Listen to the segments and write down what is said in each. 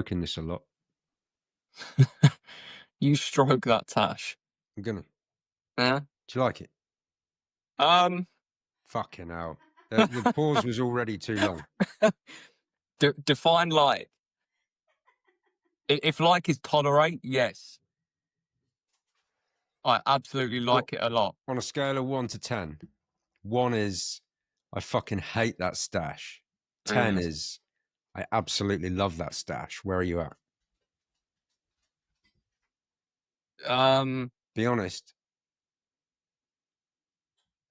stroking this a lot. You stroke that tash. I'm gonna. Yeah. Do you like it? Um. Fucking hell. The pause was already too long. Define like. If like is tolerate, yes. I absolutely like it a lot. On a scale of 1 to 10, 1 is I fucking hate that stash. 10 is I absolutely love that stash. Where are you at? Be honest.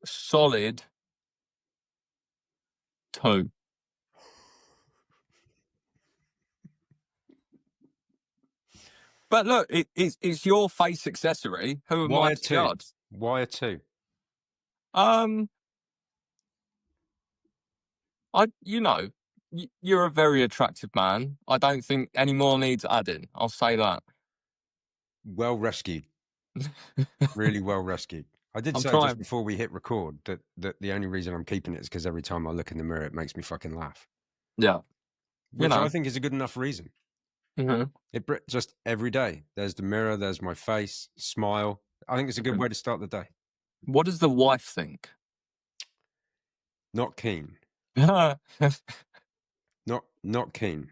Solid 2. But look, it's your face accessory. Who am Why I a to 2? judge? Why a 2? You're a very attractive man. I don't think any more needs adding. I'll say that. Well rescued. Really well rescued. I did I'm say trying. just before we hit record that the only reason I'm keeping it is because every time I look in the mirror, it makes me fucking laugh. Yeah. Which I think is a good enough reason. Mm-hmm. Just every day. There's the mirror, there's my face, smile. I think it's a good way to start the day. What does the wife think? Not keen. Not keen.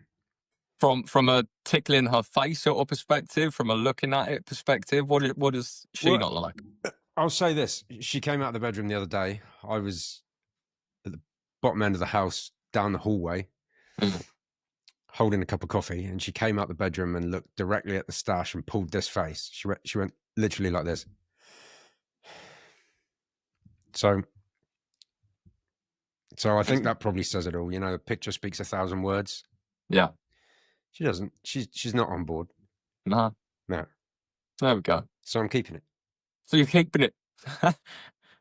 From a tickling her face sort of perspective, from a looking at it perspective, what does she not like? I'll say this. She came out of the bedroom the other day. I was at the bottom end of the house down the hallway holding a cup of coffee, and she came out the bedroom and looked directly at the stash and pulled this face. She went literally like this. So I think that probably says it all. You know, the picture speaks 1,000 words. Yeah. She doesn't. She's not on board. No. No. There we go. So I'm keeping it. So you're keeping it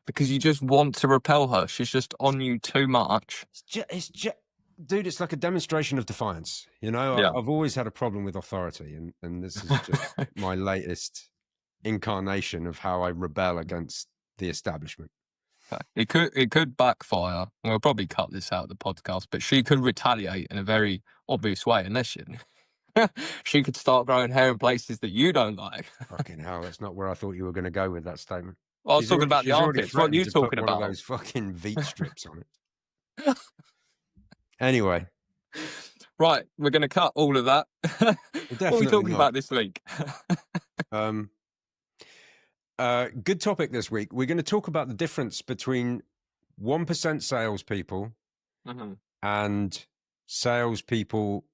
because you just want to repel her. She's just on you too much. It's just, dude, it's like a demonstration of defiance. You know, Yeah. I've always had a problem with authority, and this is just my latest incarnation of how I rebel against the establishment. It could backfire. We'll probably cut this out of the podcast, but she could retaliate in a very obvious way, unless she could start growing hair in places that you don't like. Fucking hell, that's not where I thought you were going to go with that statement. Well, I was talking about the armpits. What are you talking about? One of those fucking Veet strips on it. Anyway. Right, we're going to cut all of that. What are we talking about this week? Good topic this week. We're going to talk about the difference between 1% salespeople and salespeople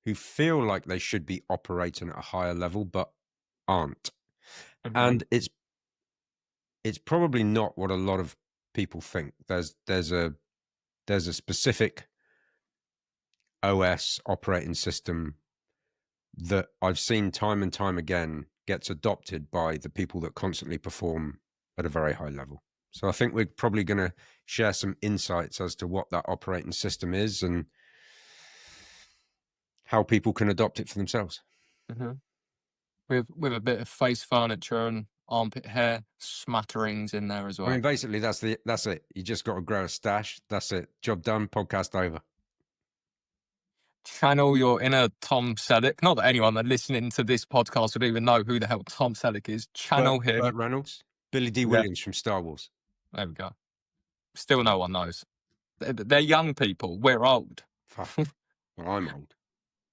who feel like they should be operating at a higher level but aren't. And it's probably not what a lot of people think. There's a specific OS operating system that I've seen time and time again gets adopted by the people that constantly perform at a very high level. So I think we're probably going to share some insights as to what that operating system is and how people can adopt it for themselves. With a bit of face furniture and armpit hair smatterings in there as well. I mean, basically, that's it. You just got to grow a stash. That's it. Job done. Podcast over. Channel your inner Tom Selleck. Not that anyone that listening to this podcast would even know who the hell Tom Selleck is. Channel him. Burt Reynolds, Billy D. Williams from Star Wars. There we go. Still no one knows. They're young people. We're old. Well, I'm old.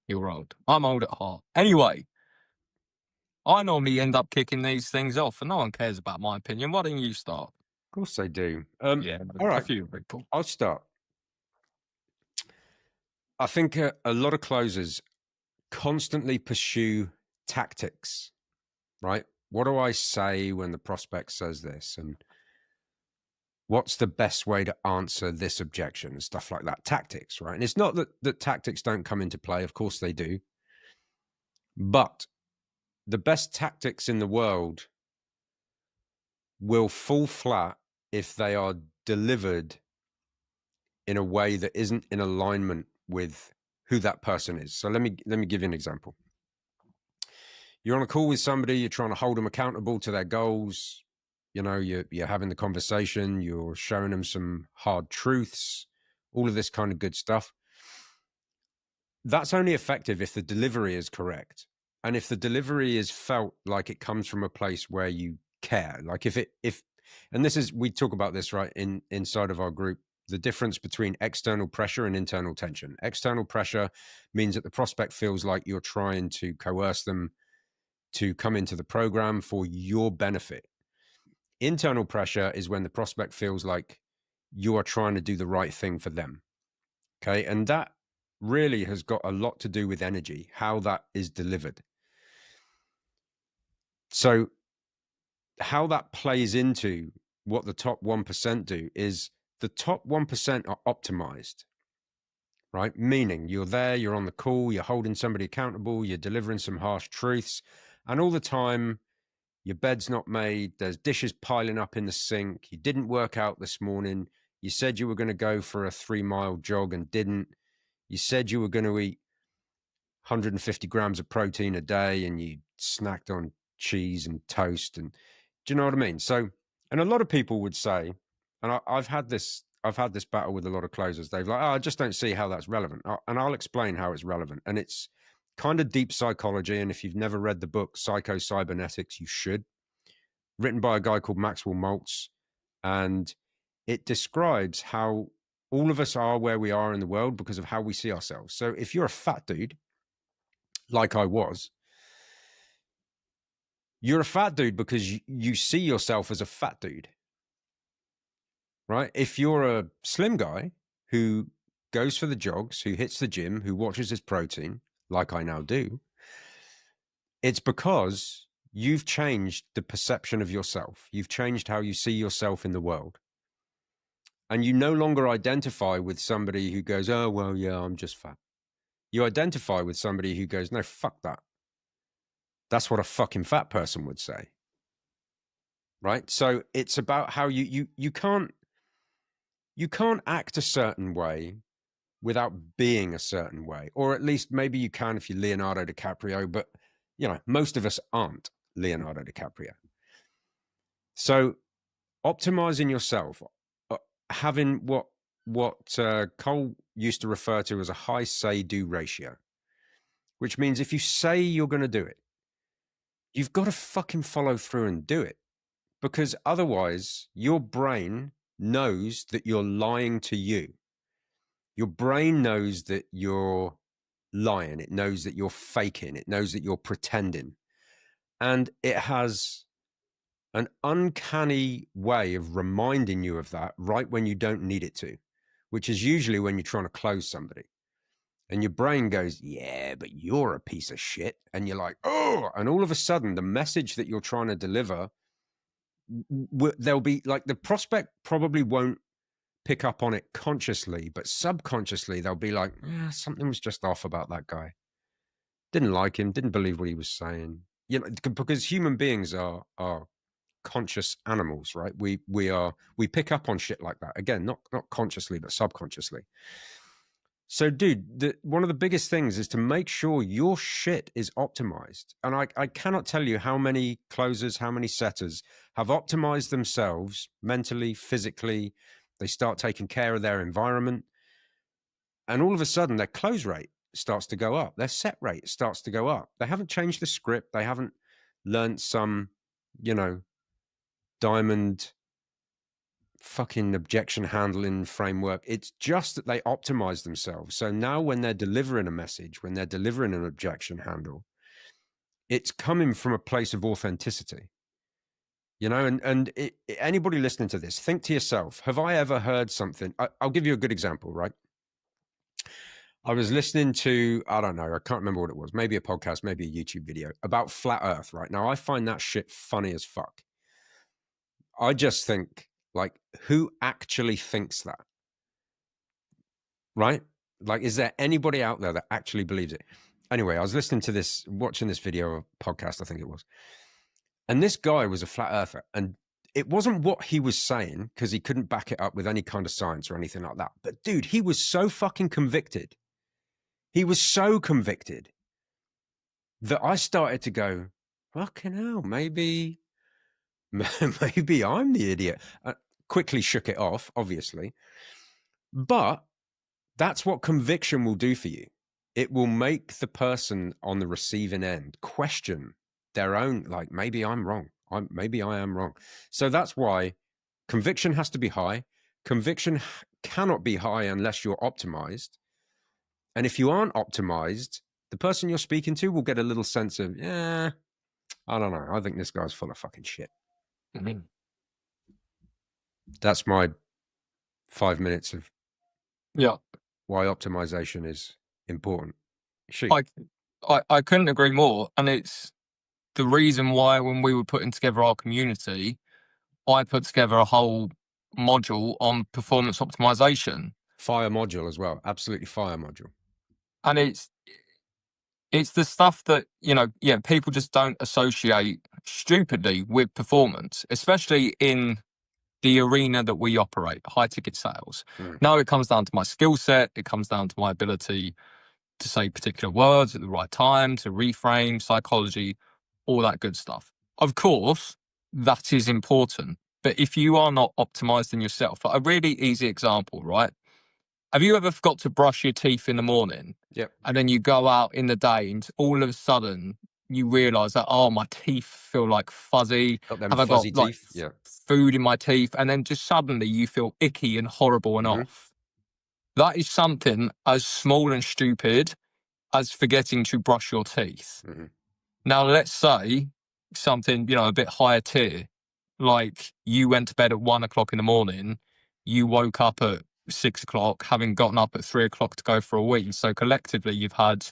You're old. I'm old at heart. Anyway, I normally end up kicking these things off, and no one cares about my opinion. Why don't you start? Of course they do. Yeah, all right. A few people. I'll start. I think a lot of closers constantly pursue tactics, right? What do I say when the prospect says this? And what's the best way to answer this objection and stuff like that? Tactics, right? And it's not that tactics don't come into play. Of course they do. But the best tactics in the world will fall flat if they are delivered in a way that isn't in alignment with who that person is. So let me give you an example. You're on a call with somebody, you're trying to hold them accountable to their goals. You know, you're having the conversation, you're showing them some hard truths, all of this kind of good stuff. that's only effective if the delivery is correct. And if the delivery is felt like it comes from a place where you care, like and this is, we talk about this, right, inside of our group, the difference between external pressure and internal tension. External pressure means that the prospect feels like you're trying to coerce them to come into the program for your benefit. Internal pressure is when the prospect feels like you are trying to do the right thing for them. Okay. And that really has got a lot to do with energy, how that is delivered. So how that plays into what the top 1% do is the top 1% are optimized, right? Meaning you're there, you're on the call, you're holding somebody accountable, you're delivering some harsh truths, and all the time your bed's not made, there's dishes piling up in the sink, you didn't work out this morning, you said you were going to go for a 3-mile jog and didn't, you said you were going to eat 150 grams of protein a day and you snacked on cheese and toast. And do you know what I mean? So, and a lot of people would say, and I've had this battle with a lot of closers. They've like, oh, I just don't see how that's relevant. And I'll explain how it's relevant. And it's kind of deep psychology. And if you've never read the book Psycho-Cybernetics, you should. Written by a guy called Maxwell Maltz. And it describes how all of us are where we are in the world because of how we see ourselves. So if you're a fat dude, like I was, you're a fat dude because you see yourself as a fat dude, right? If you're a slim guy who goes for the jogs, who hits the gym, who watches his protein, like I now do, it's because you've changed the perception of yourself. You've changed how you see yourself in the world. And you no longer identify with somebody who goes, oh, well, yeah, I'm just fat. You identify with somebody who goes, no, fuck that. That's what a fucking fat person would say. Right? So it's about how you can't act a certain way without being a certain way. Or at least maybe you can if you're Leonardo DiCaprio, but you know, most of us aren't Leonardo DiCaprio. So optimizing yourself, having what Cole used to refer to as a high say-do ratio, which means if you say you're going to do it, you've got to fucking follow through and do it, because otherwise your brain knows that you're lying to you. Your brain knows that you're lying. It knows that you're faking. It knows that you're pretending. And it has an uncanny way of reminding you of that right when you don't need it to, which is usually when you're trying to close somebody. And your brain goes, yeah, but you're a piece of shit. And you're like, oh, and all of a sudden the message that you're trying to deliver, there'll be like, the prospect probably won't pick up on it consciously, but subconsciously they'll be like, something was just off about that guy. Didn't like him, didn't believe what he was saying. You know, because human beings are conscious animals, right? We pick up on shit like that. Again, not consciously, but subconsciously. So, dude, one of the biggest things is to make sure your shit is optimized. And I cannot tell you how many closers, how many setters have optimized themselves mentally, physically. They start taking care of their environment. And all of a sudden, their close rate starts to go up. Their set rate starts to go up. They haven't changed the script. They haven't learned some, you know, diamond fucking objection handling framework. It's just that they optimize themselves. So now when they're delivering a message, when they're delivering an objection handle, it's coming from a place of authenticity. You know, and anybody listening to this, think to yourself, have I ever heard something? I'll give you a good example, right? I was listening to, I don't know, I can't remember what it was, maybe a podcast, maybe a YouTube video about flat earth, right? Now, I find that shit funny as fuck. I just think, like, who actually thinks that? Right? Like, is there anybody out there that actually believes it? Anyway, I was listening to this, watching this video or podcast, I think it was. And this guy was a flat earther. And it wasn't what he was saying, because he couldn't back it up with any kind of science or anything like that. But dude, he was so fucking convicted. He was so convicted that I started to go, fucking hell, maybe I'm the idiot. Quickly shook it off, obviously. But that's what conviction will do for you. it will make the person on the receiving end question their own, like, maybe I'm wrong. Maybe I am wrong. So that's why conviction has to be high. Conviction cannot be high unless you're optimized. And if you aren't optimized, the person you're speaking to will get a little sense of, yeah, I don't know. I think this guy's full of fucking shit. Mhm. That's my 5 minutes of Yeah, why optimization is important. Shoot. I couldn't agree more. And it's the reason why when we were putting together our community, I put together a whole module on performance optimization. Fire module as well. Absolutely fire module. And it's the stuff that, yeah, people just don't associate stupidly with performance, especially in the arena that we operate, high ticket sales. Now it comes down to my skill set, it comes down to my ability to say particular words at the right time, to reframe, psychology, all that good stuff. Of course, that is important. But if you are not optimized in yourself, a really easy example, right? Have you ever forgot to brush your teeth in the morning? Yep. And then you go out in the day and all of a sudden you realize that, oh, my teeth feel like fuzzy. Got them Have I got fuzzy like teeth. Yeah. food in my teeth? And then just suddenly you feel icky and horrible and off. That is something as small and stupid as forgetting to brush your teeth. Now, let's say something, a bit higher tier, like you went to bed at 1 o'clock in the morning, you woke up at 6 o'clock, having gotten up at 3 o'clock to go for a wee. So collectively, you've had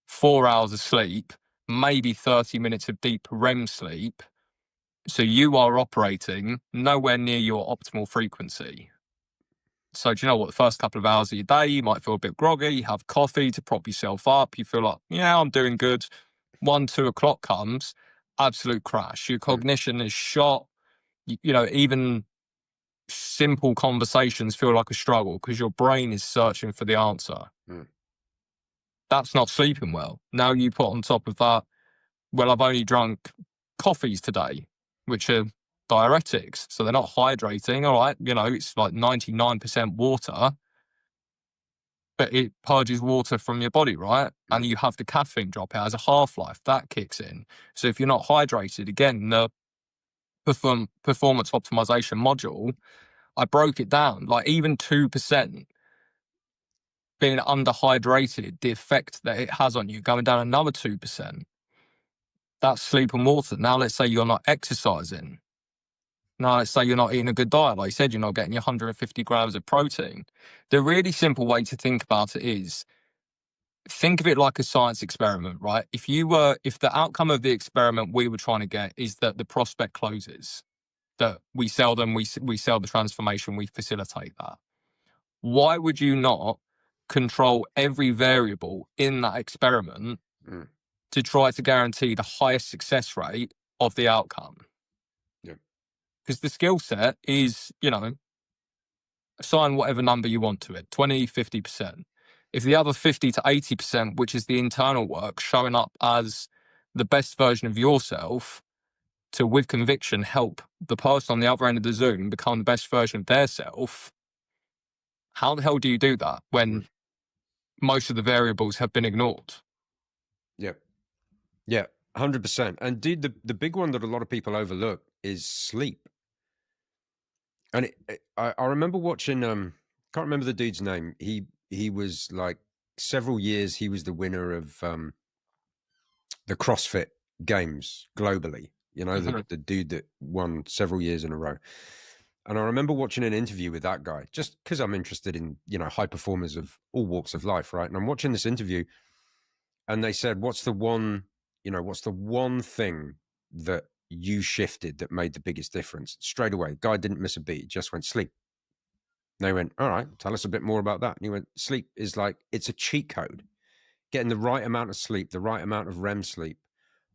4 hours of sleep, maybe 30 minutes of deep REM sleep. So you are operating nowhere near your optimal frequency. So do you know what? The first couple of hours of your day, you might feel a bit groggy, you have coffee to prop yourself up, you feel like, yeah, I'm doing good. 1, 2 o'clock comes, absolute crash. Your cognition is shot. Even simple conversations feel like a struggle because your brain is searching for the answer. That's not sleeping well. Now you put on top of that, well, I've only drunk coffees today, which are diuretics. So they're not hydrating. All right. It's like 99% water, but it purges water from your body, right? And you have the caffeine drop. It has a half-life. That kicks in. So if you're not hydrated, again, the performance optimization module, I broke it down. Like even 2% being underhydrated, the effect that it has on you going down another 2%. That's sleep and water. Now let's say you're not exercising. Now let's say you're not eating a good diet. Like you said, you're not getting your 150 grams of protein. The really simple way to think about it is, think of it like a science experiment, right? If the outcome of the experiment we were trying to get is that the prospect closes, that we sell them, we sell the transformation, we facilitate that. Why would you not control every variable in that experiment to try to guarantee the highest success rate of the outcome? Yeah. Because the skill set is, assign whatever number you want to it, 20, 50%. If the other 50 to 80%, which is the internal work, showing up as the best version of yourself to, with conviction, help the person on the other end of the Zoom become the best version of their self, how the hell do you do that when most of the variables have been ignored? Yeah. Yeah. 100%. And dude, the big one that a lot of people overlook is sleep. And I remember watching, can't remember the dude's name. He was like several years, he was the winner of the CrossFit games globally, the dude that won several years in a row. And I remember watching an interview with that guy just because I'm interested in, high performers of all walks of life. Right. And I'm watching this interview and they said, what's the one thing that you shifted that made the biggest difference? Straight away, guy didn't miss a beat, just went sleep. And they went, all right, tell us a bit more about that. And he went, sleep is like, it's a cheat code. Getting the right amount of sleep, the right amount of REM sleep,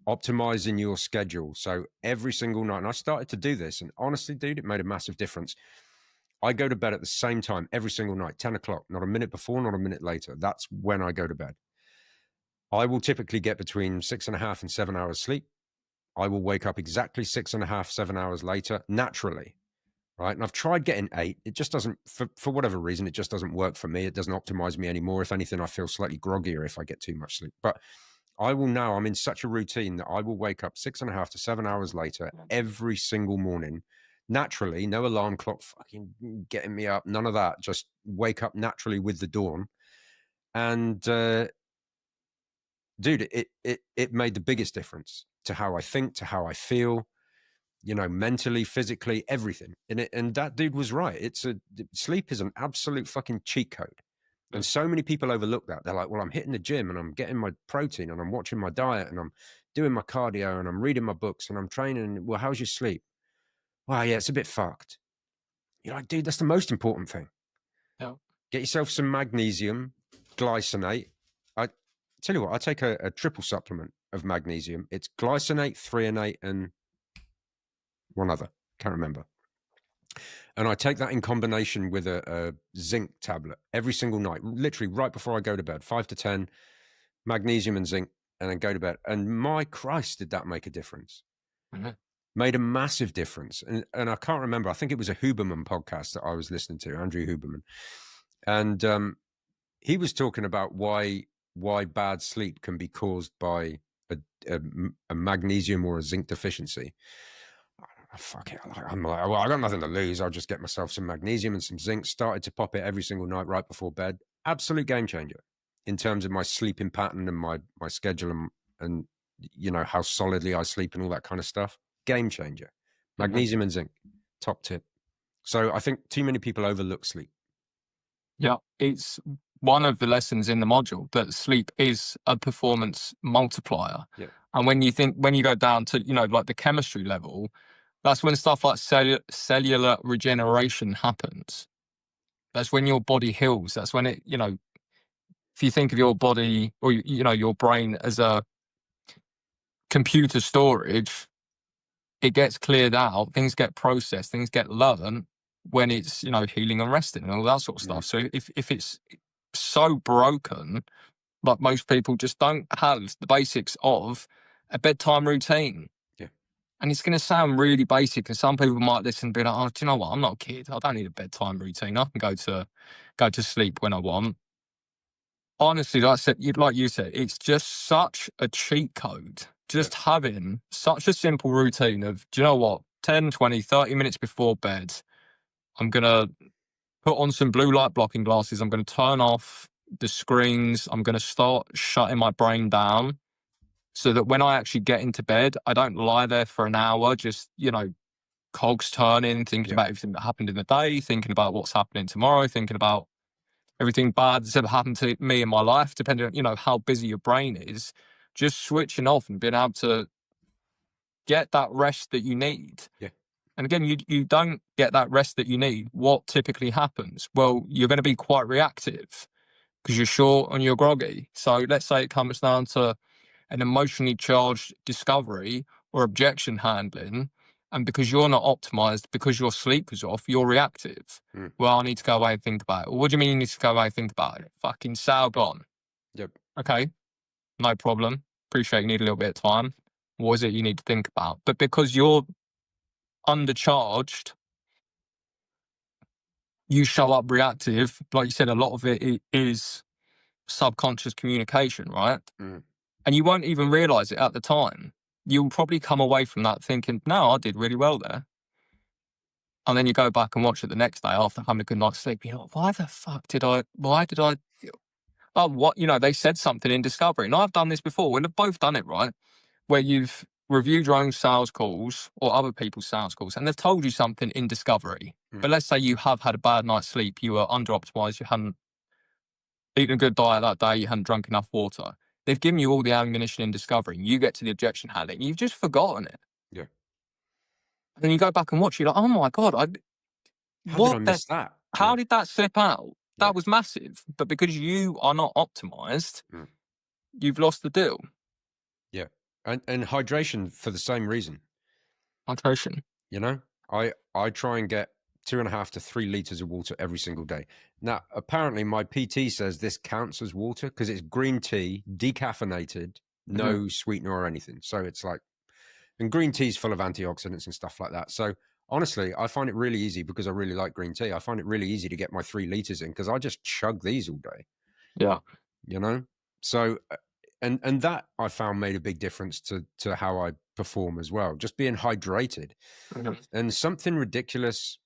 optimizing your schedule. So every single night, and I started to do this, and honestly, dude, it made a massive difference. I go to bed at the same time every single night, 10 o'clock, not a minute before, not a minute later. That's when I go to bed. I will typically get between 6.5 and 7 hours sleep. I will wake up exactly 6.5, 7 hours later, naturally. right? And I've tried getting 8. It just doesn't, for whatever reason, it just doesn't work for me. It doesn't optimize me anymore. If anything, I feel slightly groggier if I get too much sleep. But I will now, I'm in such a routine that I will wake up 6.5 to 7 hours later every single morning. Naturally, no alarm clock fucking getting me up, none of that. Just wake up naturally with the dawn. And dude, it made the biggest difference to how I think, to how I feel, you know, mentally, physically, everything. And that dude was right. Sleep is an absolute fucking cheat code. And so many people overlook that. They're like, well, I'm hitting the gym and I'm getting my protein and I'm watching my diet and I'm doing my cardio and I'm reading my books and I'm training. Well, how's your sleep? Well, yeah, it's a bit fucked. You're like, dude, that's the most important thing. Yeah. Get yourself some magnesium, glycinate. I tell you what, I take a triple supplement of magnesium. It's glycinate, threonate, and one other. Can't remember. And I take that in combination with a zinc tablet every single night, literally right before I go to bed, 5 to 10, magnesium and zinc, and then go to bed. And my Christ, did that make a difference? Mm-hmm. Made a massive difference. And I can't remember. I think it was a Huberman podcast that I was listening to, Andrew Huberman. And he was talking about why bad sleep can be caused by a magnesium or a zinc deficiency. Fuck it. I'm like, well, I got nothing to lose. I'll just get myself some magnesium and some zinc. Started to pop it every single night right before bed. Absolute game changer in terms of my sleeping pattern and my schedule and you know, how solidly I sleep and all that kind of stuff. Game changer. Magnesium and zinc. Top tip. So I think too many people overlook sleep. Yeah, it's one of the lessons in the module that sleep is a performance multiplier. Yeah. And when you go down to, you know, like the chemistry level, that's when stuff like cellular regeneration happens. That's when your body heals. That's when it, you know, if you think of your body or, you know, your brain as a computer storage, it gets cleared out, things get processed, things get learned when it's, you know, healing and resting and all that sort of stuff. So if it's so broken, like most people just don't have the basics of a bedtime routine. And it's going to sound really basic, and some people might listen and be like, "Oh, do you know what? I'm not a kid. I don't need a bedtime routine. I can go to sleep when I want." Honestly, like you said, it's just such a cheat code. Just having such a simple routine of, do you know what? 10, 20, 30 minutes before bed, I'm going to put on some blue light blocking glasses. I'm going to turn off the screens. I'm going to start shutting my brain down, so that when I actually get into bed, I don't lie there for an hour, just, you know, cogs turning, thinking about everything that happened in the day, thinking about what's happening tomorrow, thinking about everything bad that's ever happened to me in my life, depending on, you know, how busy your brain is. Just switching off and being able to get that rest that you need. Yeah. And again, you don't get that rest that you need. What typically happens? Well, you're going to be quite reactive because you're short and you're groggy. So let's say it comes down to an emotionally charged discovery or objection handling, and because you're not optimized, because your sleep was off, you're reactive. Well, I need to go away and think about it. Well, what do you mean you need to go away and think about it? Fucking sail gone. Yep. Okay, no problem. Appreciate you need a little bit of time. What is it you need to think about? But because you're undercharged, you show up reactive. Like you said, a lot of it is subconscious communication, right? And you won't even realize it at the time. You'll probably come away from that thinking, no, I did really well there. And then you go back and watch it the next day after having a good night's sleep. You're like, why did I, oh, what, you know, they said something in Discovery. And I've done this before. We've both done it, right? Where you've reviewed your own sales calls or other people's sales calls, and they've told you something in Discovery. But let's say you have had a bad night's sleep. You were under-optimized. You hadn't eaten a good diet that day. You hadn't drunk enough water. They've given you all the ammunition in Discovery. You get to the objection handling. You've just forgotten it. Yeah. And then you go back and watch. You're like, oh my God. How did I miss that? How did that slip out? That was massive. But because you are not optimized, you've lost the deal. Yeah. And hydration for the same reason. Hydration. You know, I try and get 2.5 to 3 liters of water every single day. Now, apparently my PT says this counts as water because it's green tea, decaffeinated, no sweetener or anything. So it's like, and green tea is full of antioxidants and stuff like that. So Honestly, I find it really easy because I really like green tea. I find it really easy to get my 3 liters in because I just chug these all day. Yeah. You know, so and that I found made a big difference to how I perform as well. Just being hydrated. Mhm. And something ridiculous.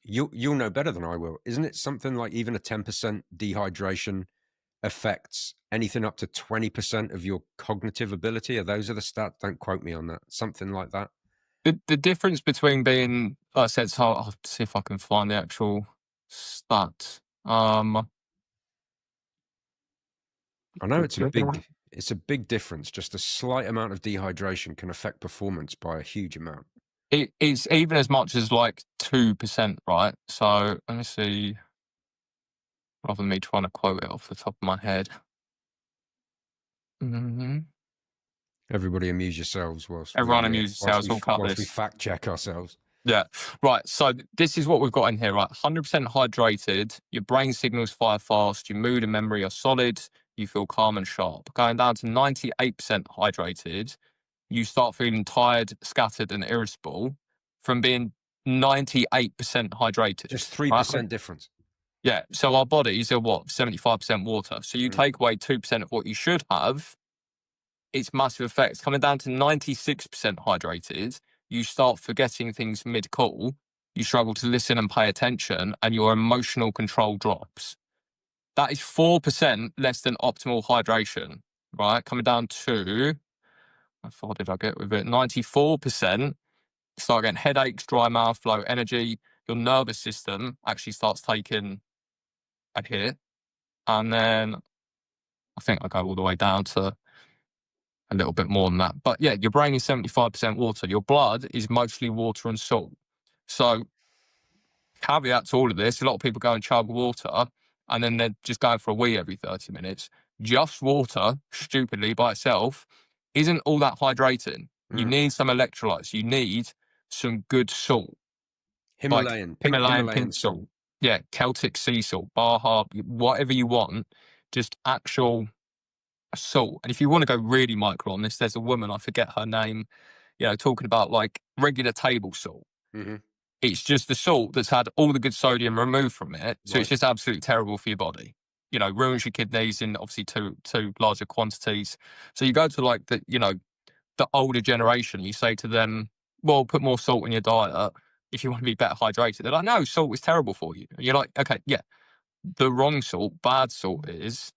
You'll know better than I will. Isn't it something like even a 10% dehydration affects anything up to 20% of your cognitive ability? Are those are the stats? Don't quote me on that. Something like that. The difference between being, like I said, so I'll see if I can find the actual stat. I know it's a big difference. Just a slight amount of dehydration can affect performance by a huge amount. It's even as much as like 2%, right? So let me see, rather than me trying to quote it off the top of my head. Mm-hmm. Everybody amuse yourselves Everyone amuse yourselves, all cut whilst we this. fact check ourselves. Yeah. Right. So this is what we've got in here, right? 100% hydrated. Your brain signals fire fast. Your mood and memory are solid. You feel calm and sharp. Going down to 98% hydrated, you start feeling tired, scattered, and irritable from being 98% hydrated. Just Right? 3% difference. Yeah. So our bodies are what? 75% water. So you take away 2% of what you should have, it's massive effects. Coming down to 96% hydrated, you start forgetting things mid-call, you struggle to listen and pay attention, and your emotional control drops. That is 4% less than optimal hydration, right? Coming down to, how far did I get with it? 94%, start getting headaches, dry mouth, low energy. Your nervous system actually starts taking a hit. And then I think I go all the way down to a little bit more than that. But yeah, your brain is 75% water. Your blood is mostly water and salt. So, caveat to all of this, a lot of people go and chug water and then they're just going for a wee every 30 minutes. Just water, stupidly by itself, isn't all that hydrating. You need some electrolytes. You need some good salt, like Pink Himalayan Himalayan pink salt. salt. Yeah, Celtic sea salt, Baja, whatever you want, just actual salt. And if you want to go really micro on this, there's a woman, I forget her name, talking about like regular table salt. Mm-hmm. It's just the salt that's had all the good sodium removed from it. So Right. it's just absolutely terrible for your body. Ruins your kidneys in obviously two larger quantities. So you go to like the older generation, you say to them, well, put more salt in your diet if you want to be better hydrated. They're like, no, salt is terrible for you. And you're like, okay, yeah, the wrong salt, bad salt is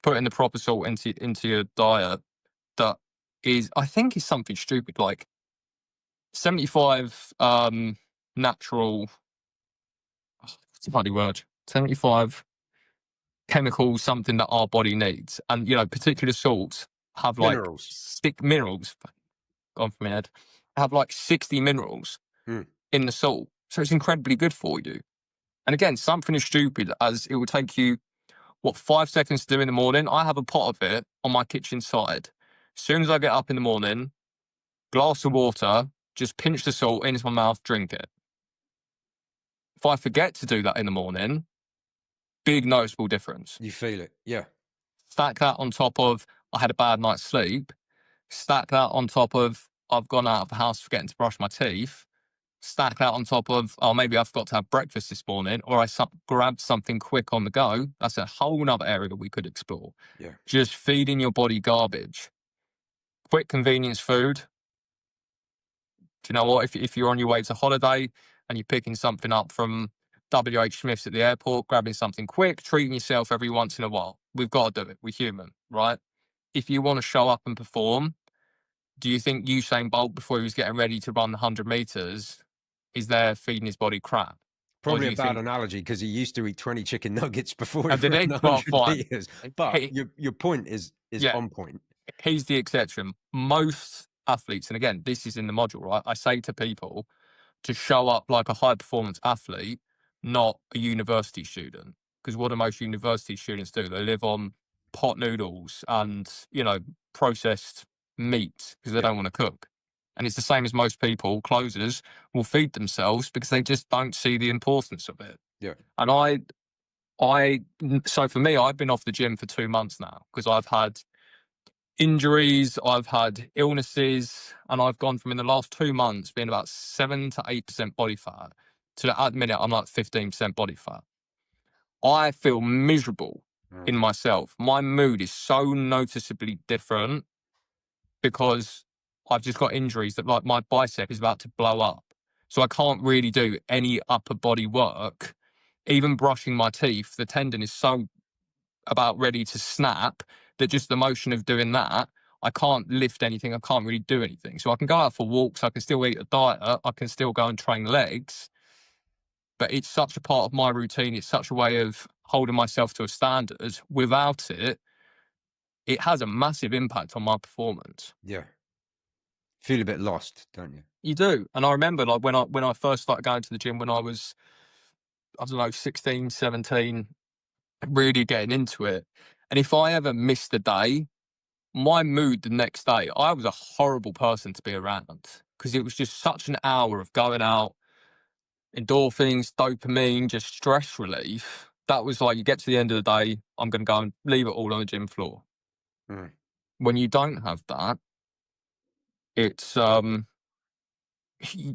putting the proper salt into your diet that is, I think, is something stupid like 75 natural, what's the bloody word? 75 chemicals, something that our body needs. And, particular salts have like Minerals. minerals, gone from my head, have like 60 minerals in the salt. So it's incredibly good for you. And again, something as stupid as it will take you, 5 seconds to do in the morning. I have a pot of it on my kitchen side. As soon as I get up in the morning, glass of water, just pinch the salt into my mouth, drink it. If I forget to do that in the morning, big noticeable difference. You feel it. Yeah. Stack that on top of, I had a bad night's sleep. Stack that on top of, I've gone out of the house forgetting to brush my teeth. Stack that on top of, oh, maybe I forgot to have breakfast this morning, or I grabbed something quick on the go. That's a whole nother area we could explore. Yeah. Just feeding your body garbage. Quick convenience food. Do you know what? If you're on your way to holiday and you're picking something up from WH Smith's at the airport, grabbing something quick, treating yourself every once in a while. We've got to do it. We're human, right? If you want to show up and perform, do you think Usain Bolt, before he was getting ready to run the 100 meters, is there feeding his body crap? Or Probably do a you bad think, analogy because he used to eat 20 chicken nuggets before he did ran he? the Well, 100 fine. meters. But He, your point is yeah, on point. he's the exception. Most athletes, and again, this is in the module, right? I say to people, to show up like a high performance athlete, not a university student. Because what do most university students do? They live on pot noodles and, processed meat because they don't want to cook. And it's the same as most people, closers, will feed themselves because they just don't see the importance of it. Yeah. And so for me, I've been off the gym for 2 months now because I've had injuries, I've had illnesses, and I've gone from in the last 2 months being about 7 to 8% body fat to at the minute I'm like 15% body fat. I feel miserable in myself. My mood is so noticeably different because I've just got injuries that, like, my bicep is about to blow up. So I can't really do any upper body work. Even brushing my teeth, the tendon is so about ready to snap that just the motion of doing that, I can't lift anything. I can't really do anything. So I can go out for walks. I can still eat a diet. I can still go and train legs. But it's such a part of my routine. It's such a way of holding myself to a standard. Without it, it has a massive impact on my performance. Yeah. Feel a bit lost, don't you? You do. And I remember, like, when I first started going to the gym when I was, I don't know, 16, 17, really getting into it. And if I ever missed a day, my mood the next day, I was a horrible person to be around because it was just such an hour of going out, endorphins, dopamine, just stress relief. That was like, you get to the end of the day, I'm going to go and leave it all on the gym floor. Mm. When you don't have that, it's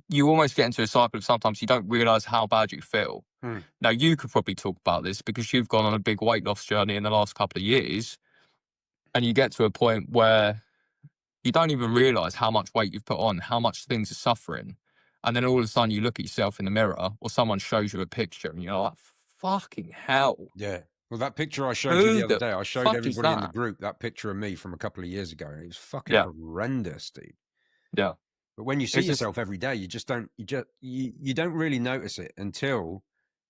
you almost get into a cycle of sometimes you don't realize how bad you feel. Now, you could probably talk about this because you've gone on a big weight loss journey in the last couple of years, and you get to a point where you don't even realize how much weight you've put on, how much things are suffering. And then all of a sudden you look at yourself in the mirror or someone shows you a picture and you're like, fucking hell. Yeah. Well, that picture I showed you Who the other the day, I showed fuck is everybody in the that? group that picture of me from a couple of years ago. And it was fucking Yeah. horrendous, dude. Yeah. But when you see It's just, yourself every day, you just don't, you don't really notice it until,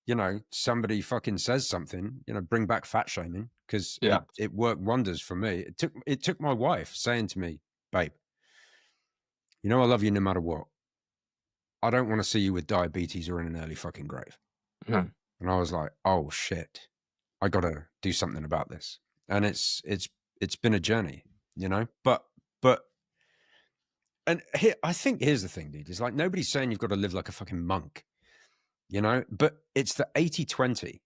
you know, somebody fucking says something, you know, bring back fat shaming, because yeah. it worked wonders for me. It took my wife saying to me, babe, you know, I love you no matter what. I don't want to see you with diabetes or in an early fucking grave. Mm. And I was like, oh shit, I got to do something about this. And it's been a journey, you know, but and here, I think here's the thing, dude, is like, nobody's saying you've got to live like a fucking monk, you know, but it's the 80-20.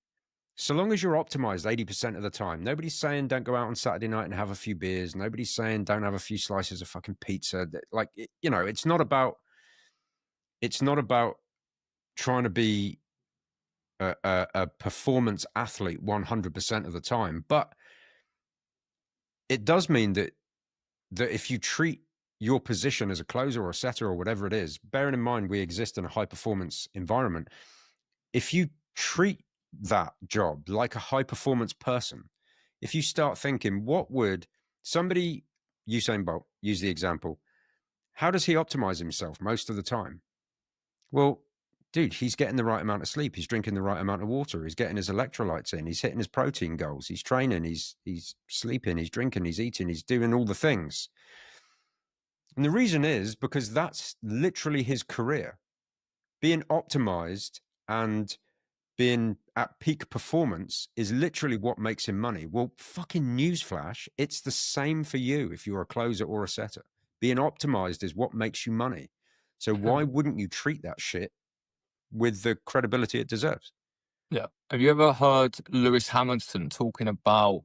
So long as you're optimized 80% of the time, nobody's saying don't go out on Saturday night and have a few beers. Nobody's saying don't have a few slices of fucking pizza. Like, you know, it's not about trying to be a performance athlete 100% of the time. But it does mean that if you treat your position as a closer or a setter or whatever it is, bearing in mind we exist in a high performance environment, if you treat that job like a high performance person, if you start thinking, what would somebody, Usain Bolt, use the example, how does he optimize himself most of the time? Well, dude, he's getting the right amount of sleep. He's drinking the right amount of water. He's getting his electrolytes in. He's hitting his protein goals. He's training. He's sleeping. He's drinking. He's eating. He's doing all the things. And the reason is because that's literally his career. Being optimized and being at peak performance is literally what makes him money. Well, fucking newsflash, it's the same for you if you're a closer or a setter. Being optimized is what makes you money. So why wouldn't you treat that shit with the credibility it deserves? Yeah. Have you ever heard Lewis Hamilton talking about,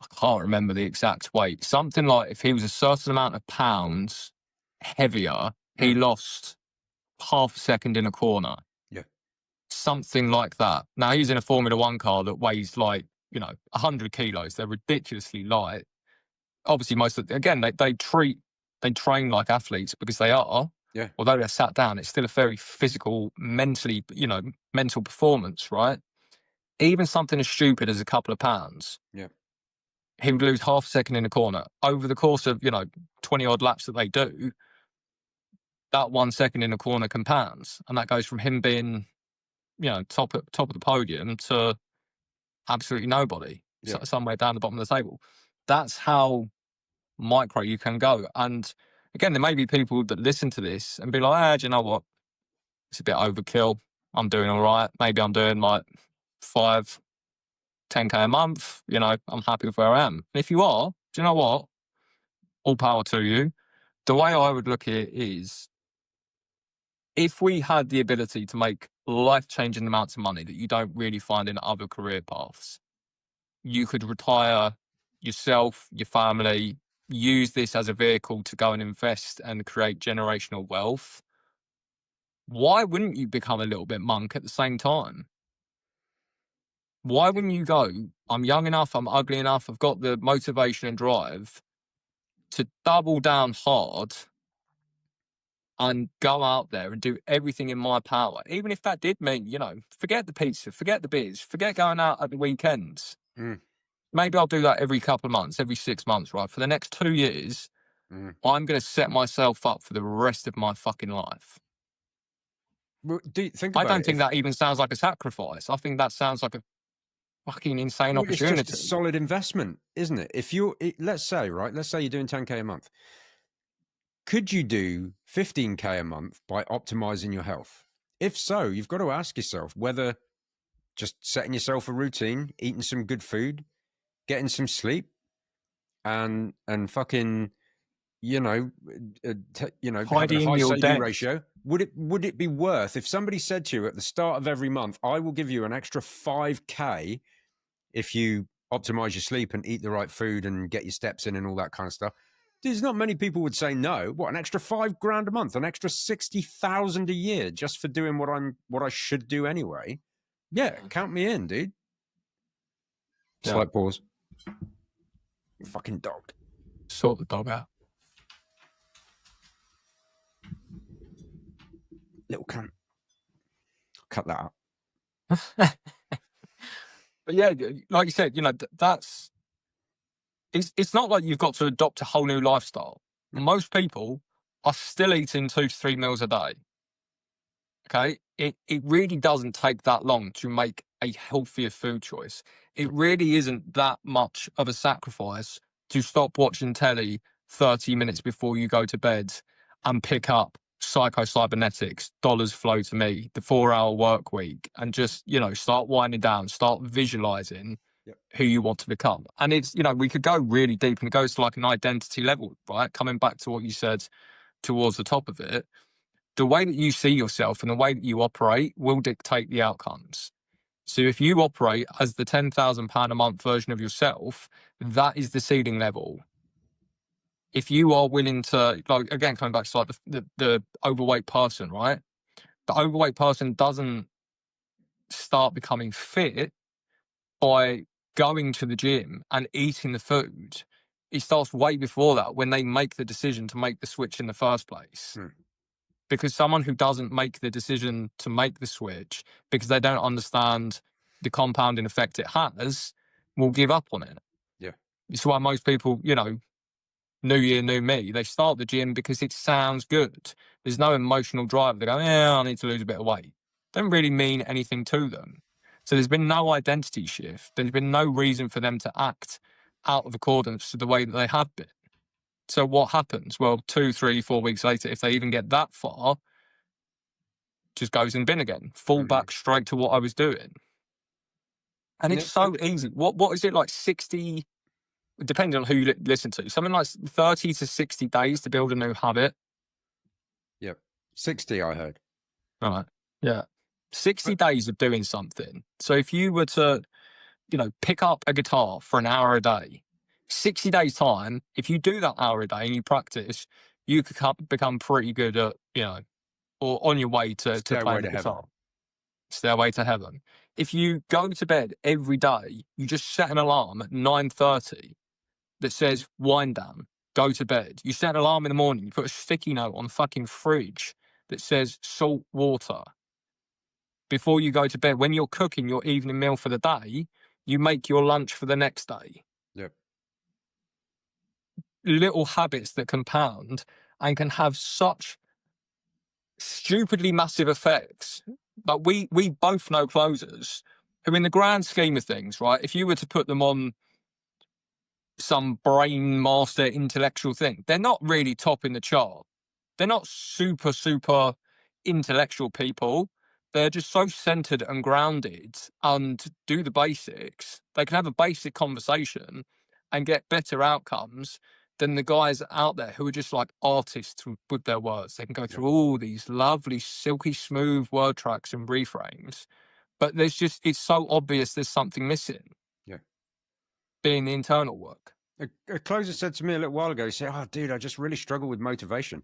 I can't remember the exact weight, something like if he was a certain amount of pounds heavier, he lost half a second in a corner. Yeah. Something like that. Now, he's in a Formula One car that weighs like, 100 kilos. They're ridiculously light. Obviously, again, they train like athletes because they are. Yeah. Although they're sat down, it's still a very physical, mental performance, right? Even something as stupid as a couple of pounds. Yeah. He would lose half a second in a corner. Over the course of, 20 odd laps that they do, that 1 second in a corner compounds. And that goes from him being, top of the podium to absolutely nobody, somewhere down the bottom of the table. That's how micro you can go. And again, there may be people that listen to this and be like, do you know what? It's a bit overkill. I'm doing all right. Maybe I'm doing like 5, 10K a month. I'm happy with where I am. And if you are, do you know what? All power to you. The way I would look at it is, if we had the ability to make life-changing amounts of money that you don't really find in other career paths, you could retire yourself, your family, use this as a vehicle to go and invest and create generational wealth, why wouldn't you become a little bit monk at the same time? Why wouldn't you go, I'm young enough, I'm ugly enough, I've got the motivation and drive to double down hard and go out there and do everything in my power, even if that did mean, forget the pizza, forget the beers, forget going out at the weekends. Maybe I'll do that every couple of months, every 6 months, right? For the next 2 years, I'm going to set myself up for the rest of my fucking life. Well, think I about don't it. think that even sounds like a sacrifice. I think that sounds like a fucking insane Well, it's opportunity. just a solid investment, isn't it? If let's say you're doing 10K a month. Could you do 15K a month by optimizing your health? If so, you've got to ask yourself whether just setting yourself a routine, eating some good food, getting some sleep, and fucking, having a Tidying high your saving debt. ratio. Would it be worth, if somebody said to you at the start of every month, I will give you an extra 5K if you optimize your sleep and eat the right food and get your steps in and all that kind of stuff? There's not many people would say no. What, an extra $5,000 a month, an extra 60,000 a year just for doing what I should do anyway? Yeah, count me in, dude. Slight pause. Fucking dog. Sort the dog out. Little cunt. Cut that out. But yeah, like you said, it's not like you've got to adopt a whole new lifestyle. Most people are still eating 2 to 3 meals a day. Okay, it really doesn't take that long to make a healthier food choice. It really isn't that much of a sacrifice to stop watching telly 30 minutes before you go to bed and pick up Psycho Cybernetics, Dollars Flow to Me, the 4-hour work week, and just, start winding down, start visualizing who you want to become. And it's, we could go really deep, and it goes to like an identity level, right? Coming back to what you said towards the top of it, the way that you see yourself and the way that you operate will dictate the outcomes. So if you operate as the £10,000 a month version of yourself, that is the ceiling level. If you are willing to, like, again, coming back to like the overweight person, right? The overweight person doesn't start becoming fit by going to the gym and eating the food. It starts way before that, when they make the decision to make the switch in the first place. Because someone who doesn't make the decision to make the switch because they don't understand the compounding effect it has will give up on it. Yeah. It's why most people, new year, new me, they start the gym because it sounds good. There's no emotional drive. They go, yeah, I need to lose a bit of weight. Don't really mean anything to them. So there's been no identity shift. There's been no reason for them to act out of accordance to the way that they have been. So what happens? Well, 2, 3, 4 weeks later, if they even get that far, just goes in bin again. Fall back straight to what I was doing. And it's so easy. What is it, like 60, depending on who you listen to, something like 30 to 60 days to build a new habit? Yep. 60, I heard. Right. Yeah. 60 days of doing something. So if you were to, pick up a guitar for an hour a day, 60 days time, if you do that hour a day and you practice, you could become pretty good at, or on your way to playing the guitar. Stairway to heaven. If you go to bed every day, you just set an alarm at 9:30 that says wind down, go to bed. You set an alarm in the morning, you put a sticky note on the fucking fridge that says salt water. Before you go to bed, when you're cooking your evening meal for the day, you make your lunch for the next day. Yep. Little habits that compound and can have such stupidly massive effects. But we both know closers who, in the grand scheme of things, right, if you were to put them on some brain master intellectual thing, they're not really topping the chart. They're not super, super intellectual people. They're just so centered and grounded and do the basics. They can have a basic conversation and get better outcomes than the guys out there who are just like artists with their words. They can go through all these lovely, silky smooth word tracks and reframes, but it's so obvious there's something missing. Yeah. Being the internal work. A closer said to me a little while ago, he said, "Oh, dude, I just really struggle with motivation."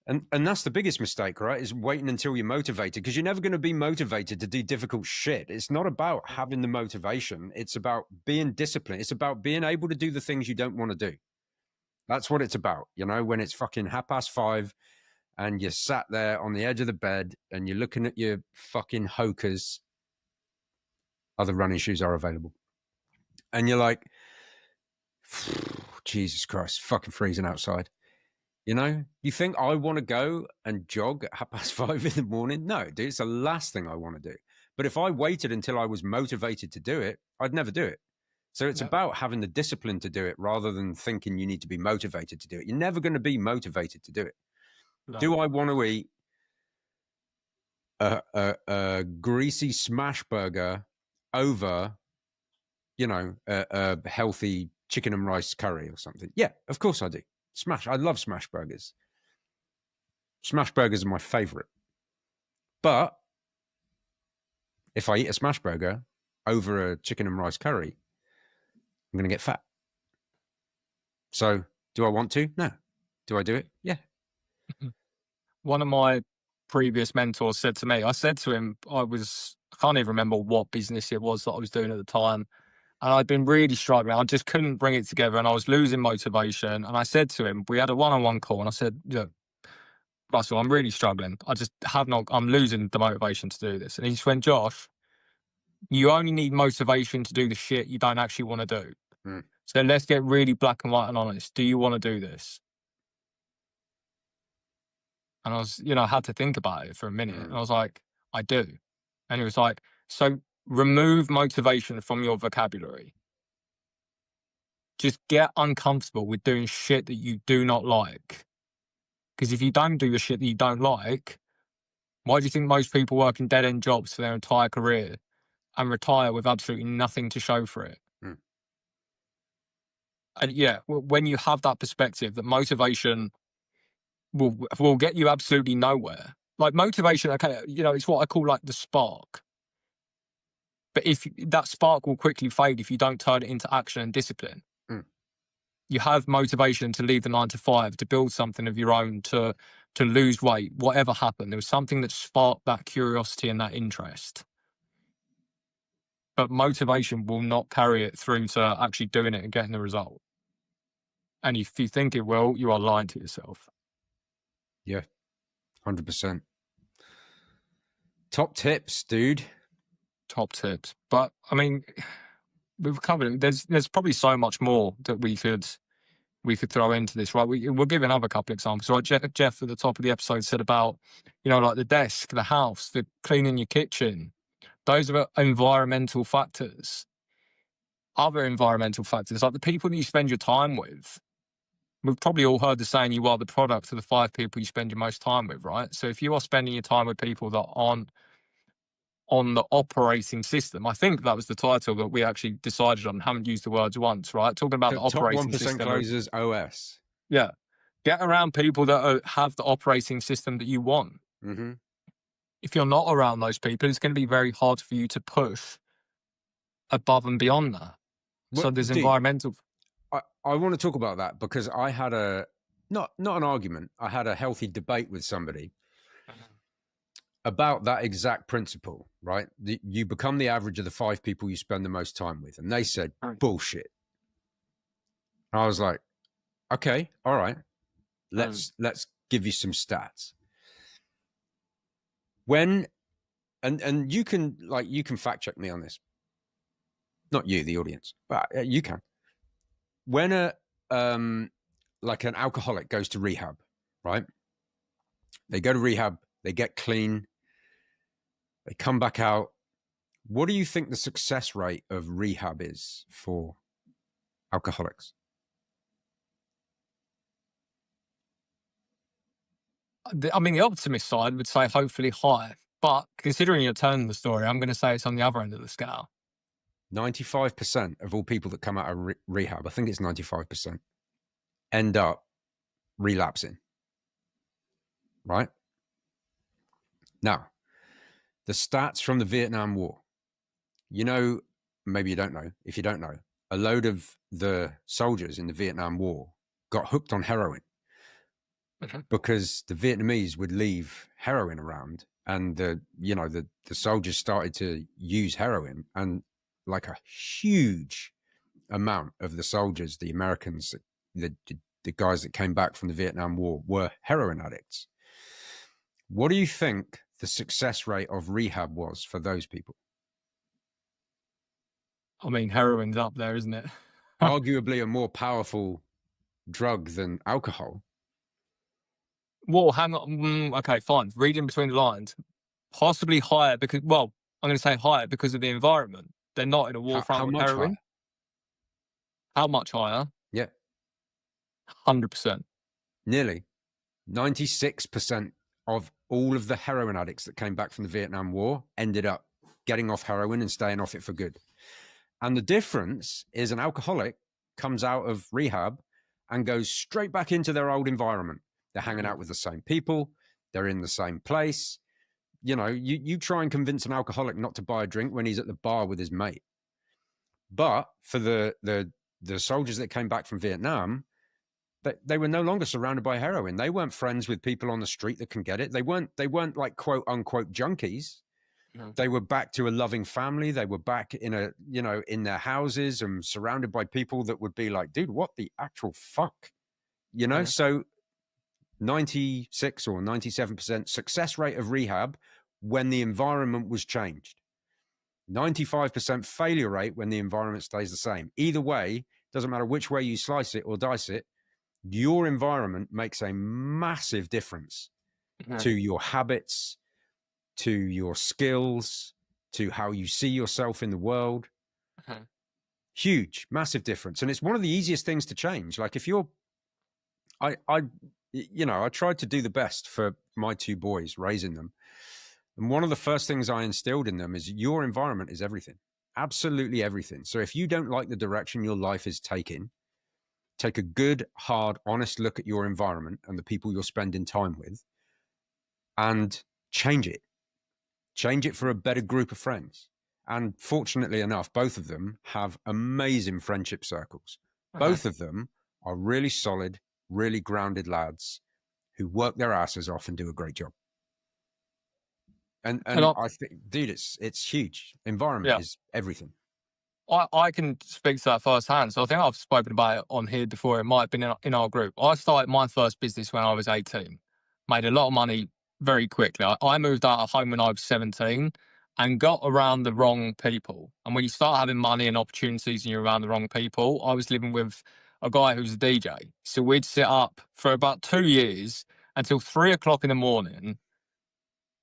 And that's the biggest mistake, right? Is waiting until you're motivated, because you're never going to be motivated to do difficult shit. It's not about having the motivation. It's about being disciplined. It's about being able to do the things you don't want to do. That's what it's about. You know, when it's fucking 5:30 and you're sat there on the edge of the bed and you're looking at your fucking hokers, other running shoes are available. And you're like, Jesus Christ, fucking freezing outside. You know, you think I want to go and jog at 5:30 in the morning? No, dude, it's the last thing I want to do. But if I waited until I was motivated to do it, I'd never do it. So it's about having the discipline to do it rather than thinking you need to be motivated to do it. You're never going to be motivated to do it. No. Do I want to eat a greasy smash burger over, you know, a healthy chicken and rice curry or something? Yeah, of course I do. I love smash burgers. Smash burgers are my favorite. But if I eat a smash burger over a chicken and rice curry, I'm going to get fat. So do I want to? No. Do I do it? Yeah. One of my previous mentors said to me, I said to him, I can't even remember what business it was that I was doing at the time. And I'd been really struggling. I just couldn't bring it together and I was losing motivation. And I said to him, we had a one-on-one call and I said, look, Russell, I'm really struggling. I'm losing the motivation to do this. And he just went, Josh, you only need motivation to do the shit you don't actually want to do. Mm. So let's get really black and white and honest. Do you want to do this? And I was, I had to think about it for a minute. And I was like, I do. And he was like, so remove motivation from your vocabulary. Just get uncomfortable with doing shit that you do not like. Because if you don't do the shit that you don't like, why do you think most people work in dead-end jobs for their entire career and retire with absolutely nothing to show for it? Mm. And yeah, when you have that perspective that motivation will get you absolutely nowhere. Like motivation, okay, it's what I call like the spark. But if that spark will quickly fade if you don't turn it into action and discipline. Mm. You have motivation to leave the 9 to 5, to build something of your own, to lose weight, whatever happened. There was something that sparked that curiosity and that interest. But motivation will not carry it through to actually doing it and getting the result. And if you think it will, you are lying to yourself. Yeah, 100%. Top tips, dude. Top tips. But I mean, we've covered it. There's probably so much more that we could throw into this, right? We'll give another couple of examples. Right, Jeff at the top of the episode said about, like the desk, the house, the cleaning your kitchen. Those are environmental factors. Other environmental factors, like the people that you spend your time with. We've probably all heard the saying, you are the product of the 5 people you spend your most time with, right? So if you are spending your time with people that aren't on the operating system, I think that was the title that we actually decided on, haven't used the words once, right? Talking about the operating system. Top 1% closers OS. Yeah. Get around people that have the operating system that you want. Mm-hmm. If you're not around those people, it's going to be very hard for you to push above and beyond that. So there's environmental... I want to talk about that because I had not an argument. I had a healthy debate with somebody about that exact principle, right? You become the average of the 5 people you spend the most time with. And they said, bullshit. And I was like, okay, all right. Let's give you some stats. When, and you can fact check me on this. Not you, the audience, but you can. When an alcoholic goes to rehab, right? They go to rehab, they get clean, they come back out. What do you think the success rate of rehab is for alcoholics? I mean, the optimist side would say hopefully high, but considering you're turning the story, I'm going to say it's on the other end of the scale. 95% of all people that come out of rehab, I think it's 95%, end up relapsing. Right? Now, the stats from the Vietnam War, maybe you don't know. If you don't know, a load of the soldiers in the Vietnam War got hooked on heroin because the Vietnamese would leave heroin around, and the soldiers started to use heroin, and like a huge amount of the soldiers, the Americans, the guys that came back from the Vietnam War, were heroin addicts. What do you think the success rate of rehab was for those people? I mean, heroin's up there, isn't it? Arguably a more powerful drug than alcohol. Well, hang on. Okay, fine. Reading between the lines, possibly higher because, well, I'm going to say higher because of the environment. They're not in a war front How with much heroin. higher? How much higher? Yeah. 100%. Nearly 96% of all of the heroin addicts that came back from the Vietnam War ended up getting off heroin and staying off it for good. And the difference is an alcoholic comes out of rehab and goes straight back into their old environment. They're hanging out with the same people. They're in the same place. You know, you try and convince an alcoholic not to buy a drink when he's at the bar with his mate. But for the soldiers that came back from Vietnam, they were no longer surrounded by heroin. They weren't friends with people on the street that can get it. They weren't like quote unquote junkies. No. They were back to a loving family. They were back in in their houses and surrounded by people that would be like, dude, what the actual fuck? So 96 or 97% success rate of rehab when the environment was changed. 95% failure rate when the environment stays the same. Either way, doesn't matter which way you slice it or dice it, your environment makes a massive difference to your habits, to your skills, to how you see yourself in the world. Huge, massive difference. And it's one of the easiest things to change. Like if you're, I tried to do the best for my two boys, raising them. And one of the first things I instilled in them is your environment is everything, absolutely everything. So if you don't like the direction your life is taking, take a good, hard, honest look at your environment and the people you're spending time with and change it. Change it for a better group of friends. And fortunately enough, both of them have amazing friendship circles. Both of them are really solid, really grounded lads who work their asses off and do a great job. And I think, dude, it's huge. Environment is everything. I can speak to that firsthand. So I think I've spoken about it on here before. It might have been in our group. I started my first business when I was 18. Made a lot of money very quickly. I moved out of home when I was 17 and got around the wrong people. And when you start having money and opportunities and you're around the wrong people, I was living with a guy who's a DJ. So we'd sit up for about 2 years until 3 o'clock in the morning,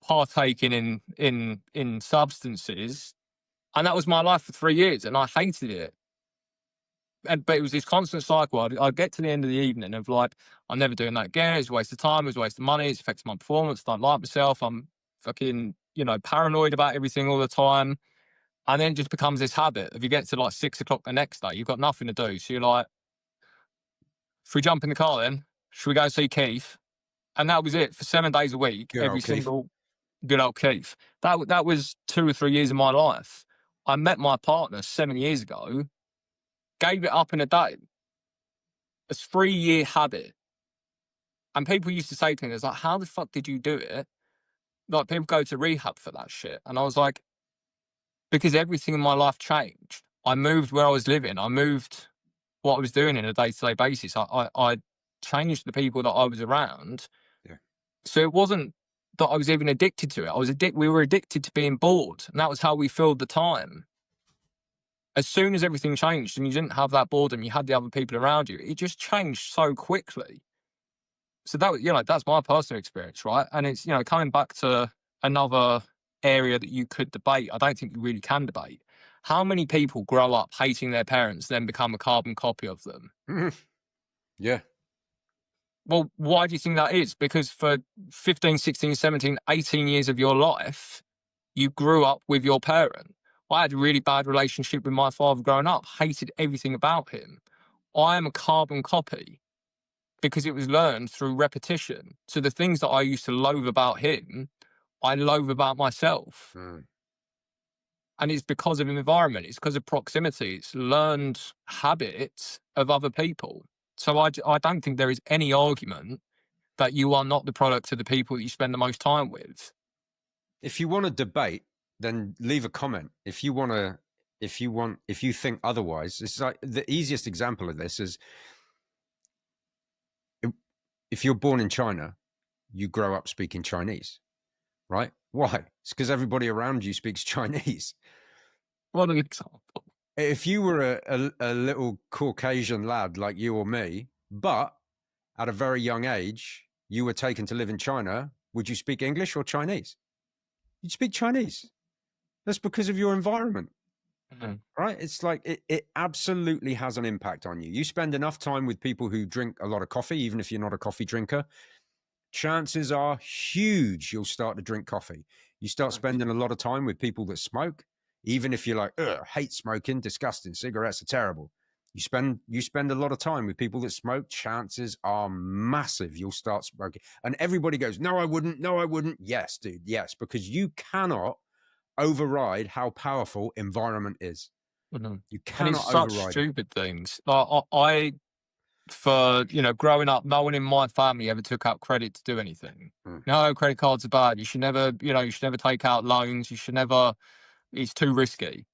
partaking in substances. And that was my life for 3 years, and I hated it. But it was this constant cycle. I'd get to the end of the evening of like, I'm never doing that again. It's a waste of time. It's a waste of money. It's affecting my performance. I don't like myself. I'm fucking, paranoid about everything all the time. And then it just becomes this habit. If you get to like 6 o'clock the next day, you've got nothing to do. So you're like, should we jump in the car then? Should we go see Keith? And that was it for 7 days a week. Good old Keith. That was 2 or 3 years of my life. I met my partner 7 years ago, gave it up in a day. A 3-year habit. And people used to say to me, it's like, how the fuck did you do it? Like, people go to rehab for that shit. And I was like, because everything in my life changed. I moved where I was living. I moved what I was doing on a day-to-day basis. I changed the people that I was around. Yeah. So it wasn't that I was even addicted to it. We were addicted to being bored. And that was how we filled the time. As soon as everything changed and you didn't have that boredom, you had the other people around you, it just changed so quickly. So that, that's my personal experience, right? And it's, coming back to another area that you could debate, I don't think you really can debate. How many people grow up hating their parents, then become a carbon copy of them? Mm-hmm. Yeah. Well, why do you think that is? Because for 15, 16, 17, 18 years of your life, you grew up with your parent. I had a really bad relationship with my father growing up, hated everything about him. I am a carbon copy because it was learned through repetition. So the things that I used to loathe about him, I loathe about myself. And it's because of environment. It's because of proximity. It's learned habits of other people. So I don't think there is any argument that you are not the product of the people that you spend the most time with. If you want to debate, then leave a comment. If you think otherwise, it's like the easiest example of this is if you're born in China, you grow up speaking Chinese, right? Why? It's because everybody around you speaks Chinese. What an example. If you were a little Caucasian lad like you or me, but at a very young age, you were taken to live in China, would you speak English or Chinese? You'd speak Chinese. That's because of your environment, right? It's like it absolutely has an impact on you. You spend enough time with people who drink a lot of coffee, even if you're not a coffee drinker, chances are huge you'll start to drink coffee. You start spending a lot of time with people that smoke, even if you're like, hate smoking, disgusting, cigarettes are terrible. You spend a lot of time with people that smoke, chances are massive you'll start smoking. And everybody goes, no, I wouldn't. No, I wouldn't. Yes, dude. Yes, because you cannot override how powerful environment is. You cannot and it's such override stupid things. Like for growing up, no one in my family ever took out credit to do anything. No, credit cards are bad. You should never, you should never take out loans. You should never. It's too risky.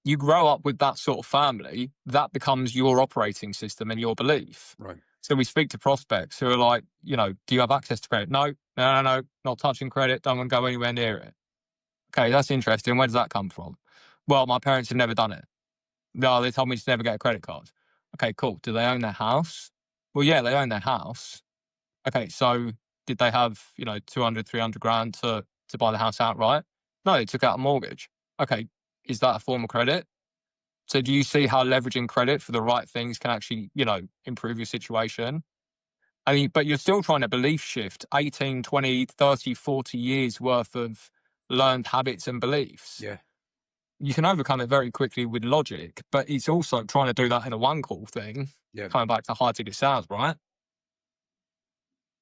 You grow up with that sort of family, that becomes your operating system and your belief. Right. So we speak to prospects who are like, do you have access to credit? No, not touching credit. Don't want to go anywhere near it. Okay, that's interesting. Where does that come from? Well, my parents have never done it. No, they told me to never get a credit card. Okay, cool. Do they own their house? Well, yeah, they own their house. Okay, so did they have, 200, 300 grand to buy the house outright? No, they took out a mortgage. Okay, is that a form of credit? So do you see how leveraging credit for the right things can actually, improve your situation? I mean, but you're still trying to belief shift 18, 20, 30, 40 years worth of learned habits and beliefs. Yeah. You can overcome it very quickly with logic, but it's also trying to do that in a one call thing. Yeah. Coming back to high ticket sales, right?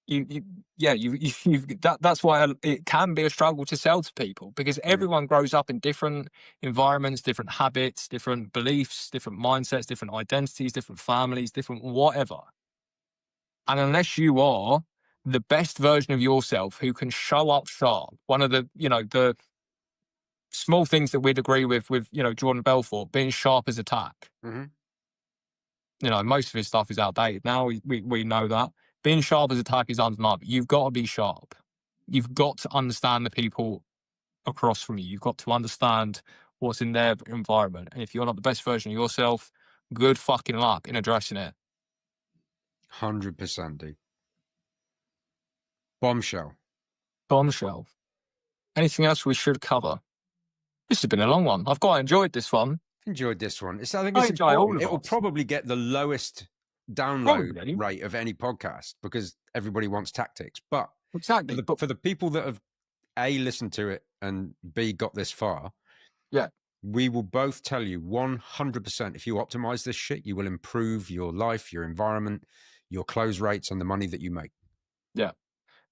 That's why it can be a struggle to sell to people, because everyone grows up in different environments, different habits, different beliefs, different mindsets, different identities, different families, different whatever. And unless you are the best version of yourself who can show up sharp, one of the, the small things that we'd agree with, Jordan Belfort, being sharp as attack. Most of his stuff is outdated now. We know that. Being sharp as attack is undeniable. You've got to be sharp. You've got to understand the people across from you. You've got to understand what's in their environment. And if you're not the best version of yourself, good fucking luck in addressing it. 100%, dude. Bombshell. Anything else we should cover? This has been a long one. I've quite enjoyed this one. Enjoyed this one. I think it's important. It will probably get the lowest download rate of any podcast because everybody wants tactics. But exactly, for the people that have A, listened to it and B, got this far, we will both tell you 100% if you optimize this shit, you will improve your life, your environment, your close rates, and the money that you make. Yeah.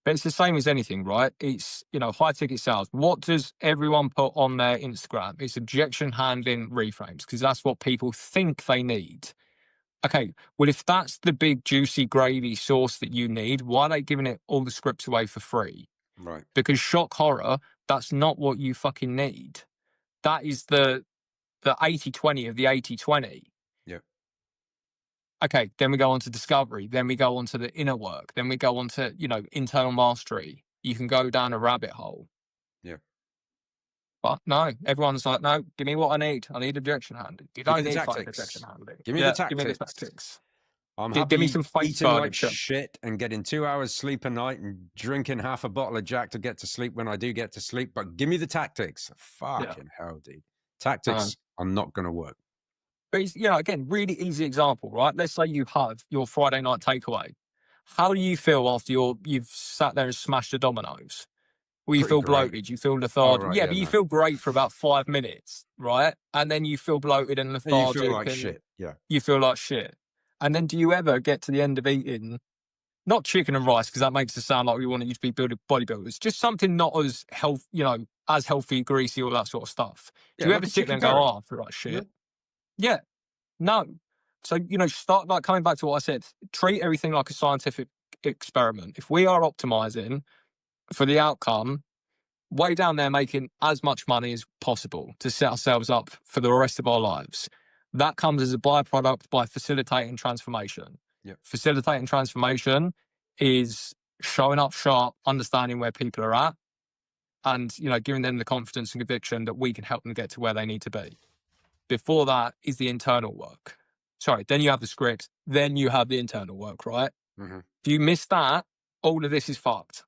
But it's the same as anything, right? It's, high ticket sales. What does everyone put on their Instagram? It's objection handling reframes, because that's what people think they need. Okay, well, if that's the big juicy gravy sauce that you need, why are they giving it all the scripts away for free? Right. Because shock horror, that's not what you fucking need. That is the 80-20 of the 80-20. Yeah. Okay, then we go on to discovery. Then we go on to the inner work. Then we go on to, internal mastery. You can go down a rabbit hole. Yeah. But no, everyone's like, no, give me what I need. I need objection handling. You don't need fucking objection handling. Give me the tactics. Give me the tactics. I'm happy give me some eating like shit and getting 2 hours sleep a night and drinking half a bottle of Jack to get to sleep when I do get to sleep. But give me the tactics. Fucking hell, dude. Tactics are not going to work. But it's, again, really easy example, right? Let's say you have your Friday night takeaway. How do you feel after you've sat there and smashed the dominoes? Well, you feel bloated, you feel lethargic. But you feel great for about 5 minutes, right? And then you feel bloated and lethargic. You feel like shit, You feel like shit. And then do you ever get to the end of eating not chicken and rice, because that makes it sound like we want you to be bodybuilders. Just something not as as healthy, greasy, all that sort of stuff. Do you like ever a sit there chicken and go, curry. "Oh, I feel like shit"? Yeah. No. So, start like coming back to what I said. Treat everything like a scientific experiment. If we are optimizing for the outcome, way down there making as much money as possible to set ourselves up for the rest of our lives. That comes as a byproduct by facilitating transformation. Yep. Facilitating transformation is showing up sharp, understanding where people are at, and giving them the confidence and conviction that we can help them get to where they need to be. Before that is the internal work. Sorry, then you have the script, then you have the internal work, right? Mm-hmm. If you miss that, all of this is fucked.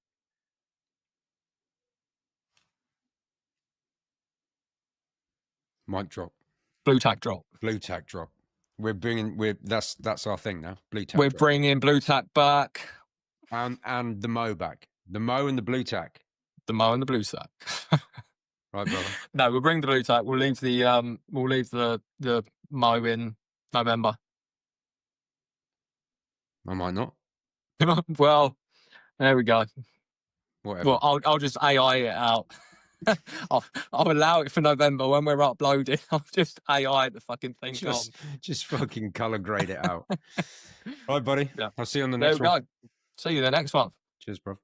Mic drop. Blue tack drop. Blue tack drop. That's our thing now. Blue tack. We're drop. bringing blue tack back. And the Mo back. The Mo and the blue tack. The Mo and the blue tack. Right, brother. No, we'll bring the blue tack. We'll leave the Mo in November. I might not. Well, there we go. Whatever. Well, I'll just AI it out. I'll allow it for November when we're uploading. I'll just AI the fucking thing. Just fucking color grade it out. All right, buddy. Yeah. I'll see you on the next one. There we go. See you the next one. Cheers, bro.